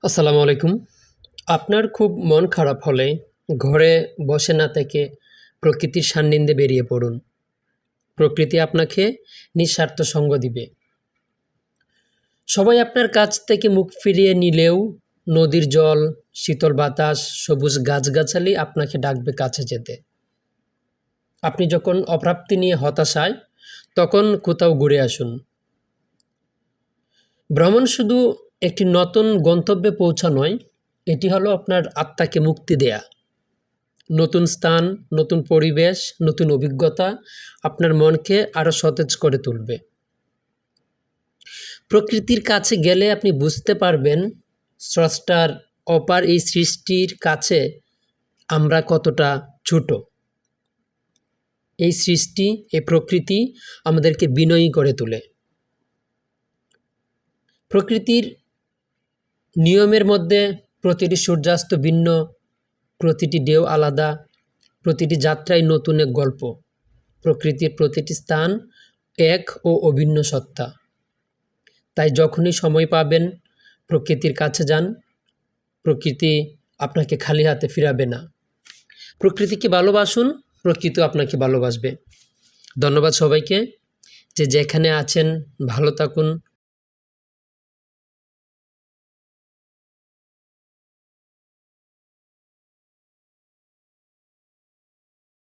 আসসালামু আলাইকুম। আপনার খুব মন খারাপ হলে ঘরে বসে না থেকে প্রকৃতির সান্নিধ্যে বেরিয়ে পড়ুন। প্রকৃতি আপনাকে নিঃস্বার্থ সঙ্গ দিবে। সবাই আপনার কাছ থেকে মুখ ফিরিয়ে নিলেও নদীর জল, শীতল বাতাস, সবুজ গাছগাছালি আপনাকে ডাকবে কাছে যেতে। আপনি যখন অপ্রাপ্তি নিয়ে হতাশায়, তখন কোথাও ঘুরে আসুন। ভ্রমণ শুধু একটি নতুন গন্তব্যে পৌঁছা নয়, এটি হলো আপনার আত্মাকে মুক্তি দেয়া। নতুন স্থান, নতুন পরিবেশ, নতুন অভিজ্ঞতা আপনার মনকে আরও সতেজ করে তুলবে। প্রকৃতির কাছে গেলে আপনি বুঝতে পারবেন স্রষ্টার অপার এই সৃষ্টির কাছে আমরা কতটা ছোট। এই সৃষ্টি, এই প্রকৃতি আমাদেরকে বিনয়ী করে তোলে। প্রকৃতির নিয়মের মধ্যে প্রতিটি সূর্যাস্ত ভিন্ন, প্রতিটি ঢেউ আলাদা, প্রতিটি যাত্রায় নতুন এক গল্প। প্রকৃতির প্রতিটি স্থান এক ও অভিন্ন সত্তা। তাই যখনই সময় পাবেন প্রকৃতির কাছে যান। প্রকৃতি আপনাকে খালি হাতে ফিরাবে না। প্রকৃতিকে ভালোবাসুন, প্রকৃতিও আপনাকে ভালোবাসবে। ধন্যবাদ সবাইকে। যে যেখানে আছেন ভালো থাকুন,